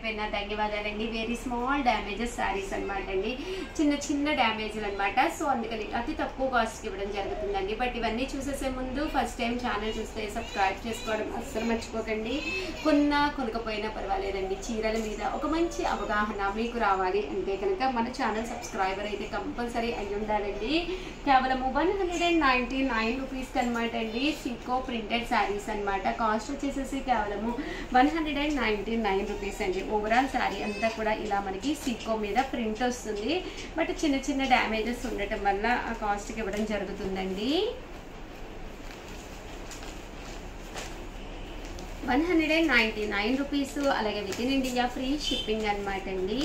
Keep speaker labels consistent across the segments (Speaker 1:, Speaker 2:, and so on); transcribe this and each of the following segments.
Speaker 1: ధన్యవాదాలండి. Very small damages saris అనమాట అండి, చిన్న చిన్న డ్యామేజ్లు అనమాట. సో అందుకని అతి తక్కువ కాస్ట్కి ఇవ్వడం జరుగుతుందండి. బట్ ఇవన్నీ చూసేసే ముందు ఫస్ట్ టైం ఛానల్ చూస్తే సబ్స్క్రైబ్ చేసుకోవడం అస్సలు మర్చిపోకండి. కొనకపోయినా పర్వాలేదండి, చీరల మీద ఒక మంచి అవగాహన మీకు రావాలి అంటే కనుక మన ఛానల్ సబ్స్క్రైబర్ అయితే కంపల్సరీ అయి ఉండాలండి. కేవలము 199 రూపీస్కి అనమాట అండి. సీకో ప్రింటెడ్ శారీస్ అనమాట. కాస్ట్ వచ్చేసేసి కేవలము 199 రూపీస్ అండి. ఓవరాల్ శారీ అంతా కూడా ఇలా మనకి సీకో మీద ప్రింట్ వస్తుంది. బట్ చిన్న చిన్న డ్యామేజెస్ ఉండటం వల్ల ఆ కాస్ట్కి ఇవ్వడం జరుగుతుందండి. 199 రూపీస్. అలాగే with in India free shipping అనమాట అండి.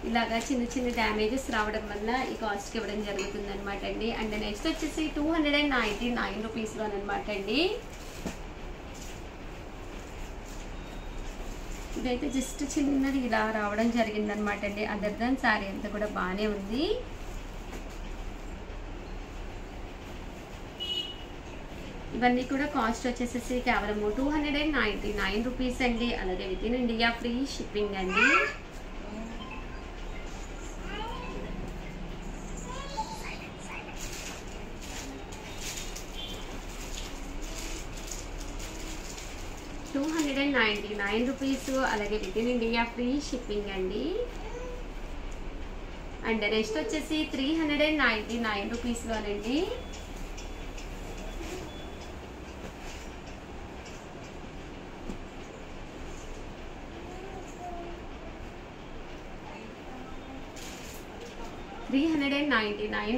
Speaker 1: ఇలాగా చిన్న చిన్న డ్యామేజెస్ రావడం వల్ల ఈ కాస్ట్కి ఇవ్వడం జరుగుతుంది అనమాట అండి. అండ్ నెక్స్ట్ వచ్చేసి 299 రూపీస్లోనమాట అండి. ఇదైతే జస్ట్ చిన్నది ఇలా రావడం జరిగిందనమాట అండి. అదర్ దాన్ శారీ అంతా కూడా బాగానే ఉంది. ఇవన్నీ కూడా కాస్ట్ వచ్చేసేసి కేవలం 299 రూపీస్ అండి. అలాగే with in India free shipping అండి. రూపీస్. అలాగే with in India free shipping అండి. అండ్ నెక్స్ట్ వచ్చేసి 399 రూపీస్లోనండి.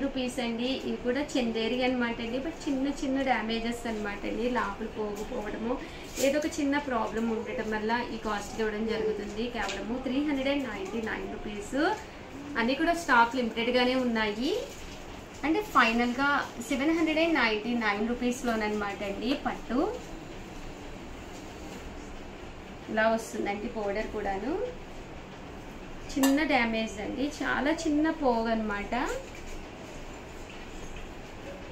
Speaker 1: రూపీస్ అండి. ఇది కూడా చందేరి అనమాట అండి. బట్ చిన్న చిన్న డ్యామేజెస్ అనమాట అండి. లోపల పోకపోవడము ఏదో ఒక చిన్న ప్రాబ్లం ఉండటం వల్ల ఈ కాస్ట్ ఇవ్వడం జరుగుతుంది. కేవలము 399 రూపీస్. అన్నీ కూడా స్టాక్ లిమిటెడ్గానే ఉన్నాయి. అంటే ఫైనల్గా 799 రూపీస్లోనమాట అండి. పట్టు ఇలా వస్తుందండి. పౌడర్ కూడాను చిన్న డ్యామేజ్ అండి, చాలా చిన్న పోగు అనమాట.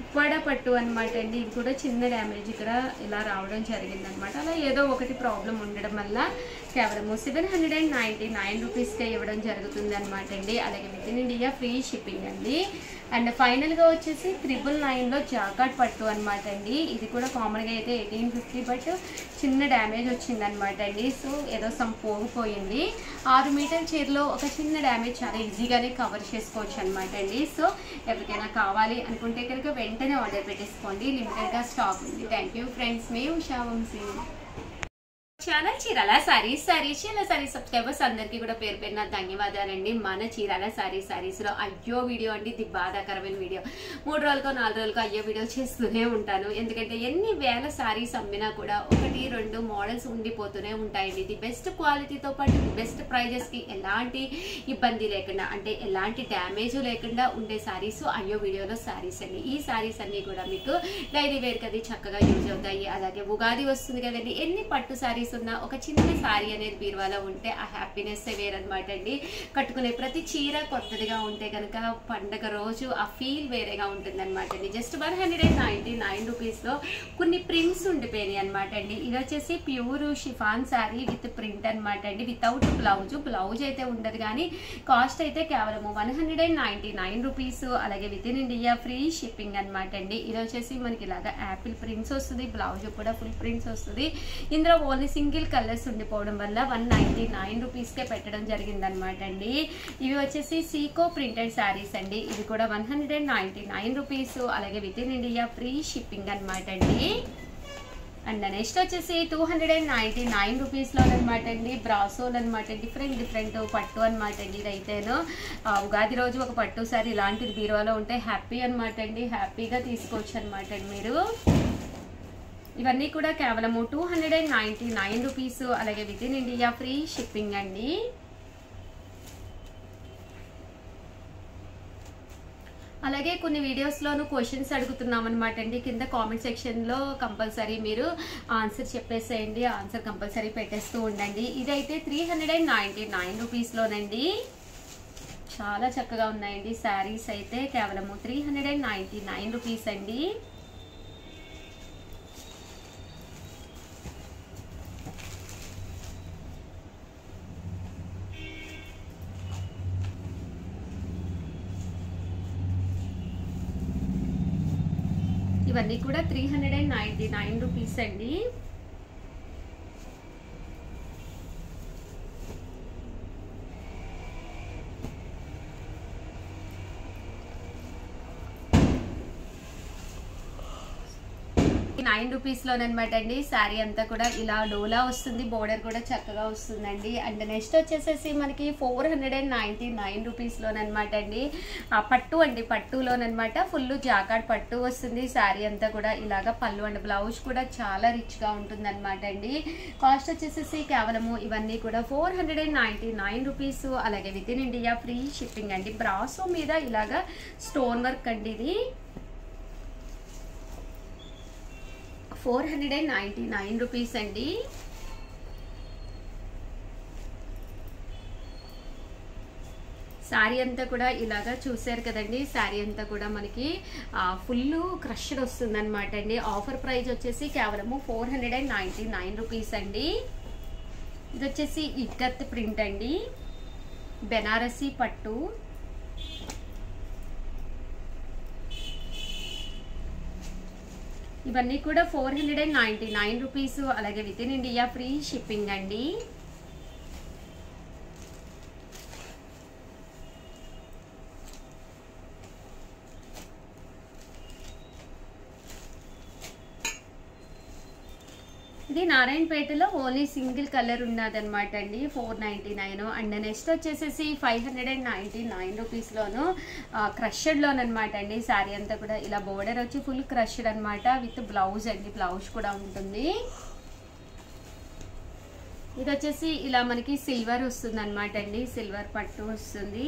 Speaker 1: ఉప్పాడ పట్టు అనమాట అండి. ఇది కూడా చిన్న డ్యామేజ్ ఇక్కడ ఇలా రావడం జరిగిందనమాట. అలా ఏదో ఒకటి ప్రాబ్లం ఉండడం వల్ల కేవలము 799 రూపీస్కే ఇవ్వడం జరుగుతుంది అనమాట అండి. అలాగే with in India free shipping అండి. అండ్ ఫైనల్గా వచ్చేసి 999లో జాకాట్ పట్టు అనమాట అండి. ఇది కూడా కామన్గా అయితే 1850, బట్ చిన్న డ్యామేజ్ వచ్చిందనమాట అండి. సో ఏదో పోగిపోయింది. 6 మీటర్ చీరలో ఒక చిన్న డ్యామేజ్ చాలా ఈజీగానే కవర్ చేసుకోవచ్చు అనమాట అండి. సో ఎవరికైనా కావాలి అనుకుంటే కనుక వెంటనే ఆర్డర్ పెట్టేసుకోండి. లిమిటెడ్గా స్టాక్ ఉంది. Thank you friends. మీ ఉషా వంశీ ఛానల్ చీరాల సారీస్ చీరాల సారీస్ సబ్స్క్రైబర్స్ అందరికీ కూడా పేరు పేరున ధన్యవాదాలండి. మన చీరాల సారీస్లో అయ్యో వీడియో అండి, ఇది బాధాకరమైన వీడియో. 3 రోజులకో 4 రోజులకో అయ్యో వీడియో చేస్తూనే ఉంటాను. ఎందుకంటే ఎన్ని వేల సారీస్ అమ్మినా కూడా 1-2 మోడల్స్ ఉండిపోతూనే ఉంటాయండి. ఇది బెస్ట్ క్వాలిటీతో పాటు బెస్ట్ ప్రైజెస్కి ఎలాంటి ఇబ్బంది లేకుండా, అంటే ఎలాంటి డ్యామేజ్ లేకుండా ఉండే సారీస్ అయ్యో వీడియోలో సారీస్ అండి. ఈ సారీస్ అన్ని కూడా మీకు డైలీ వేర్ కది చక్కగా యూజ్ అవుతాయి. అలాగే ఉగాది వస్తుంది కదండి, ఎన్ని పట్టు సారీస్ ఉన్న ఒక చిన్న సారీ అనేది బీరువాలో ఉంటే ఆ హ్యాపీనెస్ వేరనమాట అండి. కట్టుకునే ప్రతి చీర కొత్తదిగా ఉంటే కనుక పండగ రోజు ఆ ఫీల్ వేరేగా ఉంటుంది అనమాట అండి. జస్ట్ 199 రూపీస్లో కొన్ని ప్రింట్స్ ఉండిపోయినాయి అనమాట అండి. ఇది వచ్చేసి pure chiffon sari with print అనమాట అండి, వితౌట్ బ్లౌజ్ అయితే ఉండదు. కానీ కాస్ట్ అయితే కేవలము 199 రూపీస్. అలాగే with in India free shipping అనమాట అండి. ఇది వచ్చేసి మనకి ఇలాగా యాపిల్ ప్రింట్స్ వస్తుంది, బ్లౌజ్ కూడా ఫుల్ ప్రింట్స్ వస్తుంది. ఇందులో ఓన్లీ సింగిల్ కలర్స్ ఉండిపోవడం వల్ల 199 రూపీస్కే పెట్టడం జరిగిందనమాట అండి. ఇవి వచ్చేసి సీకో ప్రింటెడ్ శారీస్ అండి. ఇది కూడా 199 రూపీస్. అలాగే with in India free shipping అనమాట అండి. అండ్ నెక్స్ట్ వచ్చేసి 299 రూపీస్లోనమాట అండి. బ్రాసోల్ అనమాట, డిఫరెంట్ పట్టు అనమాట అండి. ఇదైతేను ఉగాది రోజు ఒక పట్టు సారీ ఇలాంటిది బీరువాలో ఉంటే హ్యాపీ అనమాట అండి. హ్యాపీగా తీసుకోవచ్చు అనమాట అండి మీరు. ఇవన్నీ కూడా కేవలము 299 రూపీస్. అలాగే with in India free shipping అండి. అలాగే కొన్ని వీడియోస్లోనూ క్వశ్చన్స్ అడుగుతున్నాం అనమాట అండి. కింద కామెంట్ సెక్షన్లో కంపల్సరీ మీరు ఆన్సర్ చెప్పేసేయండి. ఆన్సర్ కంపల్సరీ పెట్టేస్తూ ఉండండి. ఇదైతే 399 రూపీస్లోనండి. చాలా చక్కగా ఉన్నాయండి శారీస్ అయితే. కేవలము 399 రూపీస్ అండి. ఇవన్నీ కూడా 399 రూపీస్ అండి. రూపీస్లోనమాట అండి. శారీ అంతా కూడా ఇలా డోలా వస్తుంది, బోర్డర్ కూడా చక్కగా వస్తుందండి. అండ్ నెక్స్ట్ వచ్చేసేసి మనకి 499 రూపీస్లోనమాట అండి. పట్టు అండి, పట్టులోనమాట ఫుల్ జాకార్డ్ పట్టు వస్తుంది. శారీ అంతా కూడా ఇలాగా పళ్ళు అండ్ బ్లౌజ్ కూడా చాలా రిచ్గా ఉంటుంది అనమాట అండి. కాస్ట్ వచ్చేసేసి కేవలము ఇవన్నీ కూడా 499 రూపీస్. అలాగే with in India free shipping అండి. బ్రాసో మీద ఇలాగా స్టోన్ వర్క్ అండి. ఇది 499 రూపీస్ అండి. శారీ అంతా కూడా ఇలాగా చూసారు కదండి. శారీ అంతా కూడా మనకి ఫుల్ క్రష్డ్ వస్తుంది అనమాట అండి. ఆఫర్ ప్రైస్ వచ్చేసి కేవలము 499 రూపీస్ అండి. ఇది వచ్చేసి ఇక్కత్ ప్రింట్ అండి, బెనారసీ పట్టు. ఇవన్నీ కూడా 499 రూపీస్. అలాగే with in India free shipping అండి. ఇది నారాయణపేటలో ఓన్లీ సింగిల్ కలర్ ఉన్నదనమాట అండి, 499. అండ్ నెక్స్ట్ వచ్చేసేసి 599 రూపీస్లోను క్రషెడ్లోనమాట అండి. శారీ అంతా కూడా ఇలా బోర్డర్ వచ్చి ఫుల్ క్రషెడ్ అనమాట, విత్ బ్లౌజ్ అండి, బ్లౌజ్ కూడా ఉంటుంది. ఇది వచ్చేసి ఇలా మనకి సిల్వర్ వస్తుంది అనమాట అండి, సిల్వర్ పట్టు వస్తుంది.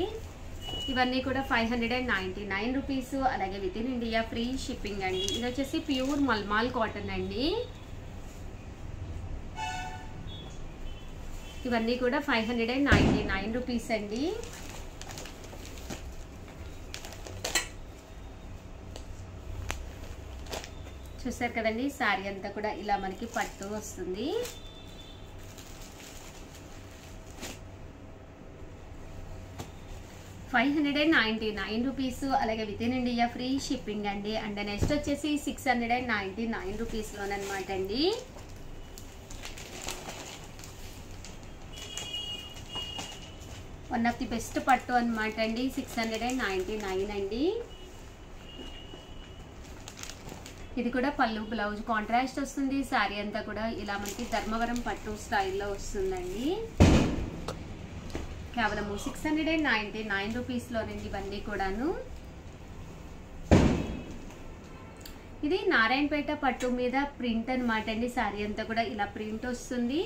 Speaker 1: ఇవన్నీ కూడా 599 రూపీస్. అలాగే with in India free shipping అండి. ఇది వచ్చేసి ప్యూర్ మల్మాల్ కాటన్ అండి. ఇవన్నీ కూడా 599 రూపీస్ అండి. చూసారు కదండి, శారీ అంతా కూడా ఇలా మనకి పట్టు వస్తుంది. రూపీస్. అలాగే with in India free shipping అండి. అండ్ నెక్స్ట్ వచ్చేసి 699 రూపీస్లోనమాట అండి. వన్ ఆఫ్ ది బెస్ట్ పట్టు అనమాట అండి, 699 అండి. ఇది కూడా పళ్ళు బ్లౌజ్ కాంట్రాస్ట్ వస్తుంది. శారీ అంతా కూడా ఇలా మనకి ధర్మవరం పట్టు స్టైల్లో వస్తుందండి. కేవలము 699 రూపీస్లోనండి ఇవన్నీ కూడాను. ఇది నారాయణపేట పట్టు మీద ప్రింట్ అనమాట అండి. శారీ అంతా కూడా ఇలా ప్రింట్ వస్తుంది.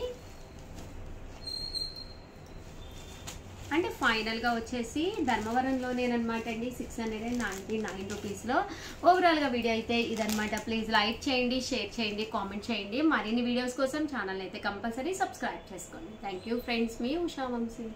Speaker 1: అంటే ఫైనల్గా వచ్చేసి ధర్మవరంలోనేనమాట అండి, 699 రూపీస్లో. ఓవరాల్గా వీడియో అయితే ఇదనమాట. ప్లీజ్ లైక్ చేయండి, షేర్ చేయండి, కామెంట్ చేయండి. మరిన్ని వీడియోస్ కోసం ఛానల్ అయితే కంపల్సరీ సబ్స్క్రైబ్ చేసుకోండి. థ్యాంక్ యూ ఫ్రెండ్స్, మీ ఉషా వంశీ.